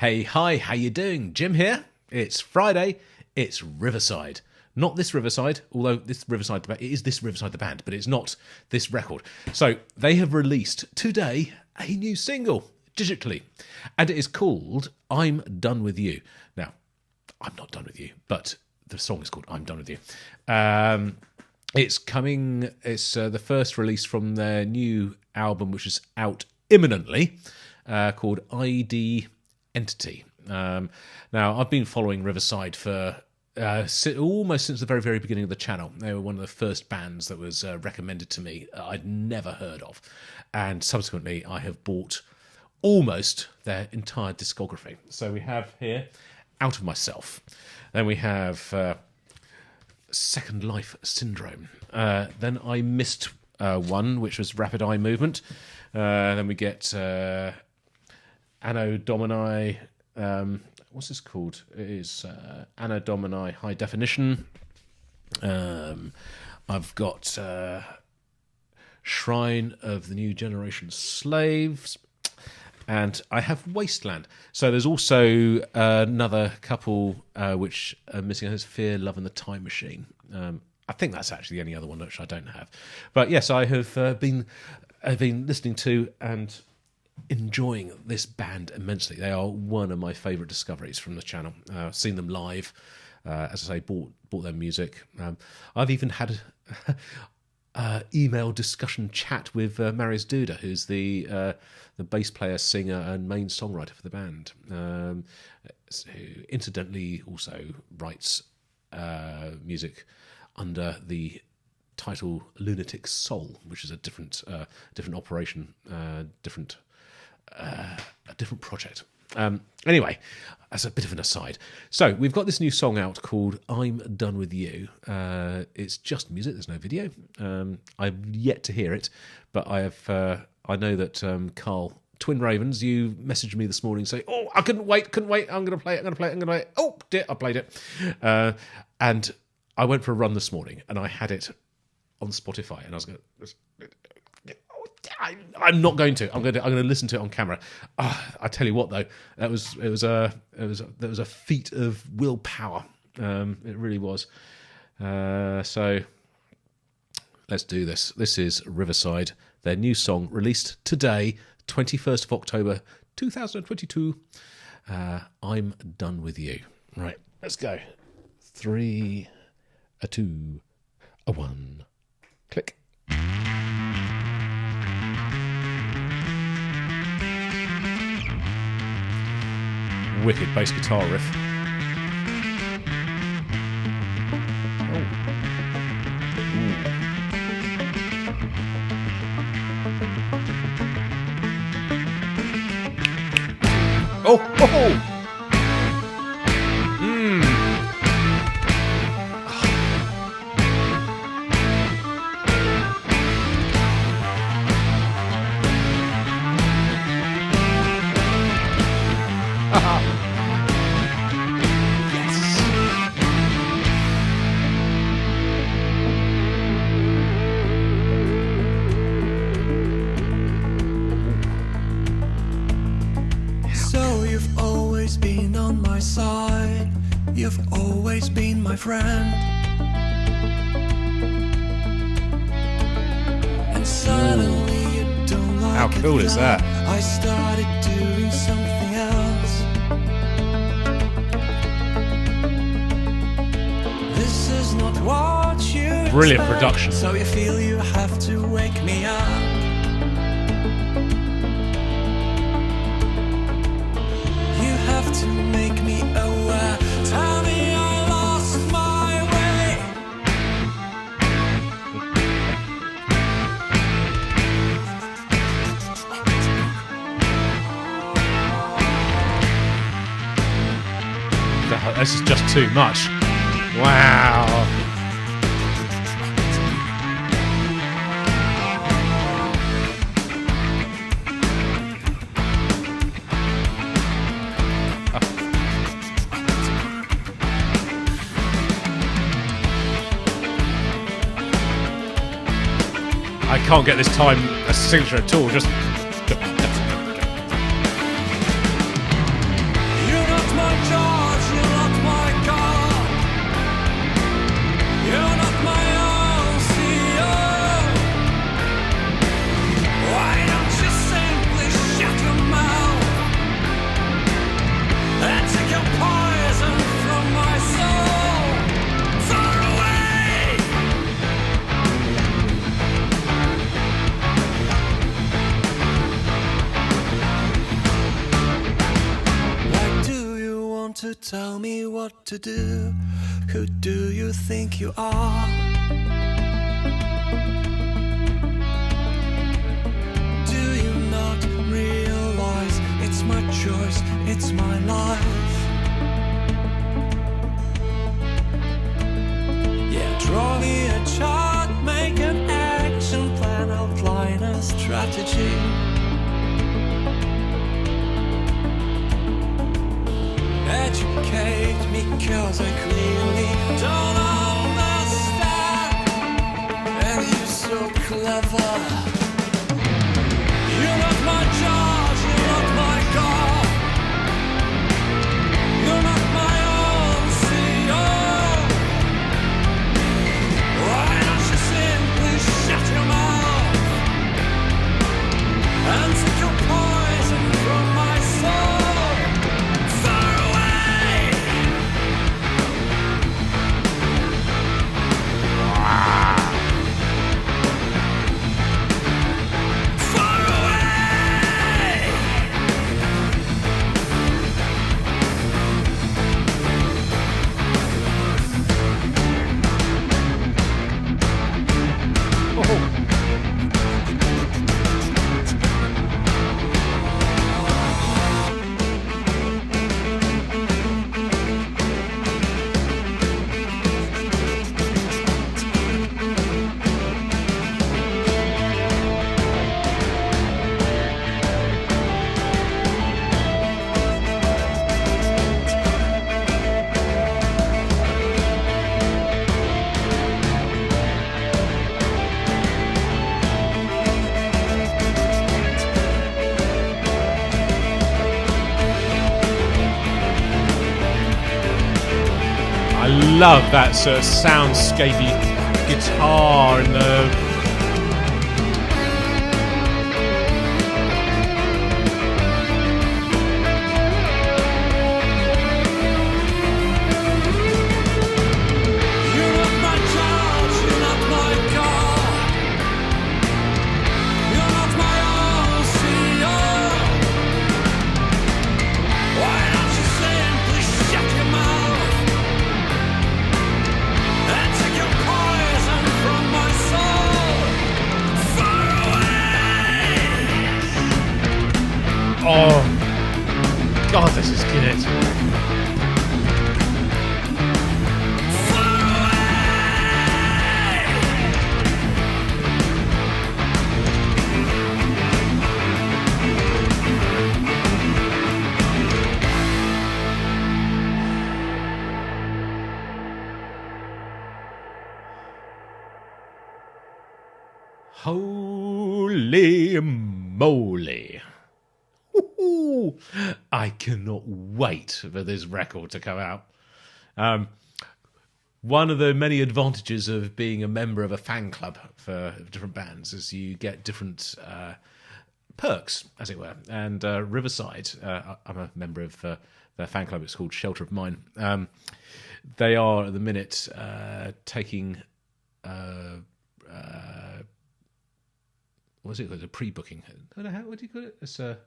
Hey, hi, how you doing? Jim here. It's Friday. It's Riverside. Not this Riverside, although this Riverside, it is this Riverside the band, but it's not this record. So they have released today a new single, digitally, and it is called I'm Done With You. Now, I'm not done with you, but the song is called I'm Done With You. It's the first release from their new album, which is out imminently, called ID Entity. Now, I've been following Riverside for almost since the very, very beginning of the channel. They were one of the first bands that was recommended to me I'd never heard of. And subsequently, I have bought almost their entire discography. So we have here Out of Myself. Then we have Second Life Syndrome. Then I missed one, which was Rapid Eye Movement. Then we get Anno Domini. What's this called? It is Anno Domini High Definition. I've got Shrine of the New Generation Slaves. And I have Wasteland. So there's also another couple which are missing. There's Fear, Love and the Time Machine. I think that's actually the only other one which I don't have. But yes, I have been listening to and enjoying this band immensely. They are one of my favourite discoveries from the channel. I've seen them live. As I say, bought their music. I've even had email discussion chat with Marius Duda, who's the bass player, singer, and main songwriter for the band, who incidentally also writes music under the title Lunatic Soul, which is a different operation, a different project. Anyway, as a bit of an aside. So we've got this new song out called I'm Done With You. It's just music, there's no video. I've yet to hear it, but I know that Carl, Twin Ravens, you messaged me this morning saying, oh, I couldn't wait, I'm going to play it. Oh, dear, I played it. And I went for a run this morning, and I had it on Spotify, and I was going to... I'm not going to. I'm going to listen to it on camera. I tell you what, though, it was a feat of willpower. It really was. So let's do this. This is Riverside, their new song released today, 21st of October, 2022. I'm Done With You. Right, let's go. 3, a 2, a 1. Click. Wicked bass guitar riff. Oh, oh! You've always been my friend, and suddenly you don't like How cool is that? I started doing something else. This is not what you Brilliant expect, production. so you feel you have to wake me up. You have to make me aware. Tell me I lost my way. This is just too much. Wow. I can't get this time a signature at all. Just to tell me what to do. Who do you think you are? Do you not realize it's my choice, it's my life? Yeah, draw me a chart, make an action plan, outline a strategy. Educate me, 'cause I clearly don't understand. And you're so clever. You're not my judge, you're not my God. You're not my own CEO. Why don't you simply shut your mouth and take your poison from my soul? Far away. Far away. I love that sort of soundscapey guitar and the. You're not my judge, you're not my God. You're not my own CEO. Why don't you simply shut your mouth and take your poison from my soul? Far away. Oh, God, this is good. Far away. Holy moly. Woo-hoo. I cannot wait for this record to come out. One of the many advantages of being a member of a fan club for different bands is you get different perks, as it were. And Riverside, I'm a member of their fan club. It's called Shelter of Mine. They are at the minute taking what's it called? A pre-booking. What do you call it? It's a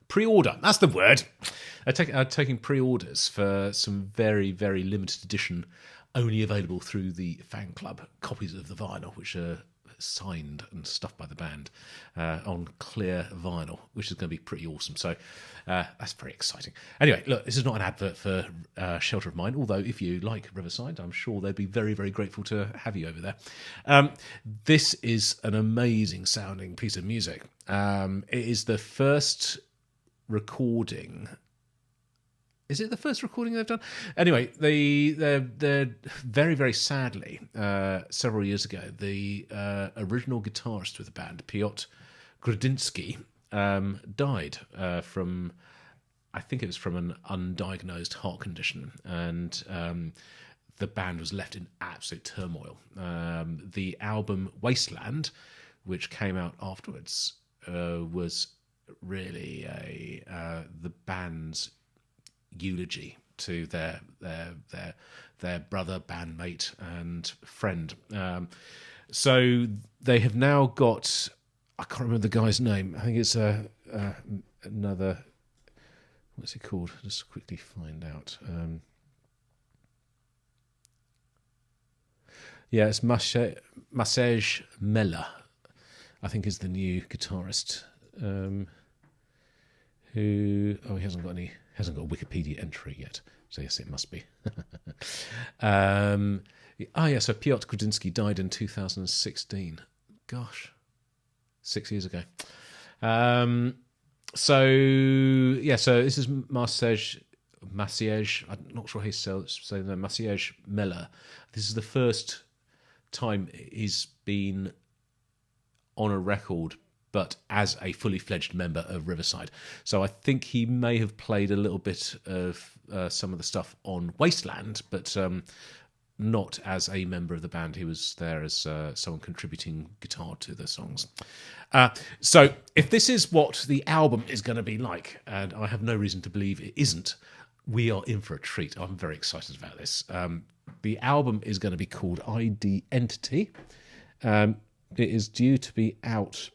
pre-order. That's the word. Taking pre-orders for some very, very limited edition, only available through the fan club copies of the vinyl, which are signed and stuffed by the band on clear vinyl, which is going to be pretty awesome. So that's very exciting. Anyway, look, this is not an advert for Shelter of Mine, although if you like Riverside, I'm sure they'd be very, very grateful to have you over there. This is an amazing sounding piece of music. It is the first recording. Is it the first recording they've done? Anyway, they're very, very sadly, several years ago, the original guitarist with the band, Piotr Grudinsky, died from, I think it was from an undiagnosed heart condition, and the band was left in absolute turmoil. The album Wasteland, which came out afterwards, was really the band's eulogy to their brother, bandmate, and friend. So they have now got, I can't remember the guy's name. I think it's another. What's it called? Just quickly find out. Yeah, it's Massage Mella, I think, is the new guitarist. Who? Oh, he hasn't got a Wikipedia entry yet. So yes, it must be. So Piotr Grudziński died in 2016. Gosh, 6 years ago. So this is Massage. I'm not sure how you say that. Massage Mella. This is the first time he's been on a record, but as a fully fledged member of Riverside. So I think he may have played a little bit of some of the stuff on Wasteland, but not as a member of the band. He was there as someone contributing guitar to the songs. So if this is what the album is going to be like, and I have no reason to believe it isn't, we are in for a treat. I'm very excited about this. The album is going to be called ID Entity. It is due to be out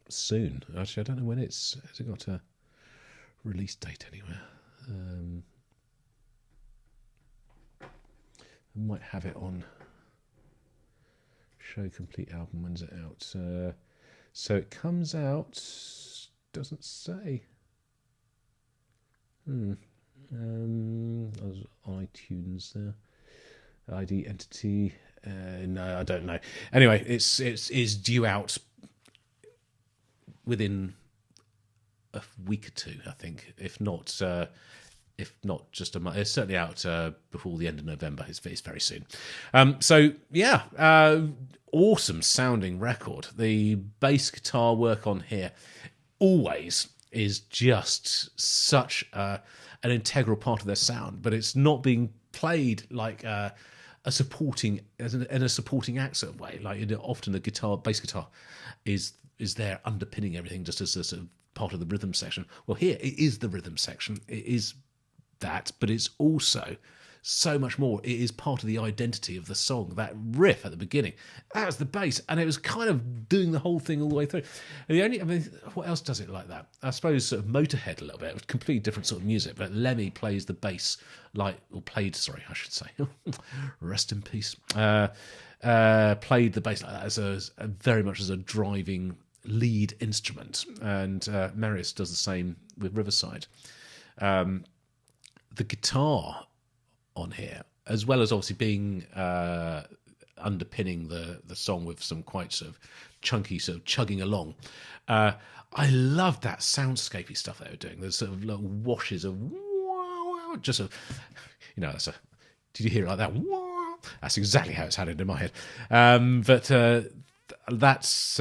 soon. Actually, I don't know when has it got a release date anywhere? I might have it on Show Complete Album. When's it out? So it comes out, doesn't say. I was on iTunes there. ID Entity. No, I don't know. Anyway, it's due out within a week or two, I think. If not just a month. It's certainly out before the end of November. It's very soon. Awesome sounding record. The bass guitar work on here always is just such an integral part of their sound, but it's not being played like a supporting act sort of way. Like often a bass guitar is there underpinning everything just as a sort of part of the rhythm section. Well, here it is the rhythm section. It is that, but it's also so much more. It is part of the identity of the song. That riff at the beginning, that was the bass, and it was kind of doing the whole thing all the way through. And what else does it like that? I suppose sort of Motorhead a little bit. It was completely different sort of music, but Lemmy plays the bass rest in peace. Played the bass like that as very much as a driving lead instrument, and Marius does the same with Riverside. The guitar on here, as well as obviously being underpinning the song with some quite sort of chunky sort of chugging along. I love that soundscapey stuff they were doing. There's sort of little washes of just did you hear it like that? That's exactly how it sounded in my head. That's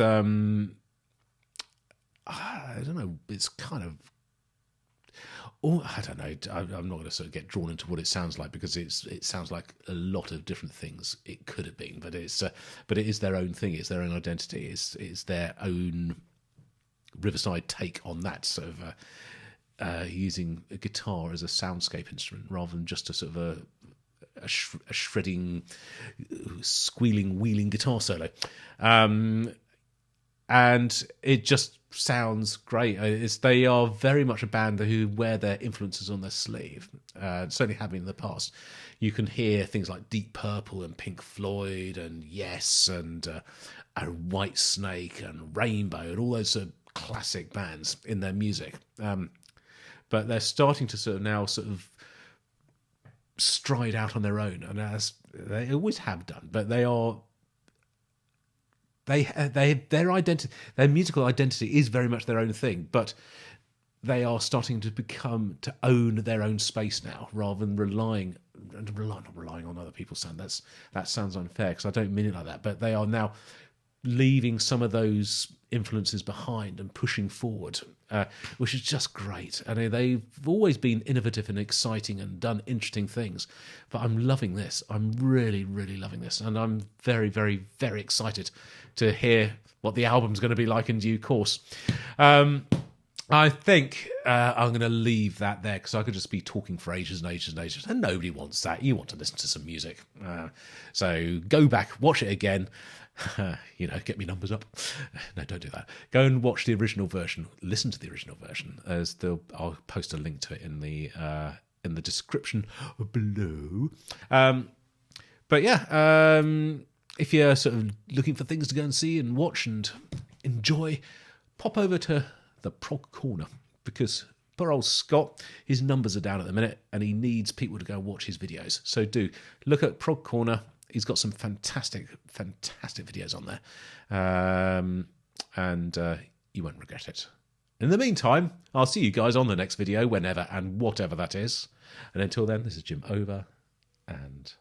I don't know. It's kind of. I don't know. I'm not going to sort of get drawn into what it sounds like, because it sounds like a lot of different things it could have been, but it is their own thing. It's their own identity. It's their own Riverside take on that sort of using a guitar as a soundscape instrument rather than just a sort of a shredding, squealing, wheeling guitar solo. And it just sounds great. They are very much a band who wear their influences on their sleeve. Certainly have been in the past. You can hear things like Deep Purple and Pink Floyd and Yes and White Snake and Rainbow and all those sort of classic bands in their music. But they're starting to sort of stride out on their own, and as they always have done. But they are. Their identity, their musical identity is very much their own thing, but they are starting to own their own space now, rather than relying on other people's sound. That sounds unfair, because I don't mean it like that, but they are now leaving some of those influences behind and pushing forward, which is just great. And they've always been innovative and exciting and done interesting things, but I'm loving this. I'm really, really loving this, and I'm very, very, very excited to hear what the album's going to be like in due course. I think I'm going to leave that there, because I could just be talking for ages and ages and ages, and nobody wants that. You want to listen to some music. So go back, watch it again, Get me numbers up. No, don't do that. Go and watch the original version. Listen to the original version. I'll post a link to it in the description below. But yeah, if you're sort of looking for things to go and see and watch and enjoy, pop over to the Prog Corner, because poor old Scott, his numbers are down at the minute and he needs people to go and watch his videos. So do look at Prog Corner. He's got some fantastic videos on there. And you won't regret it. In the meantime, I'll see you guys on the next video, whenever and whatever that is. And until then, this is Jim over and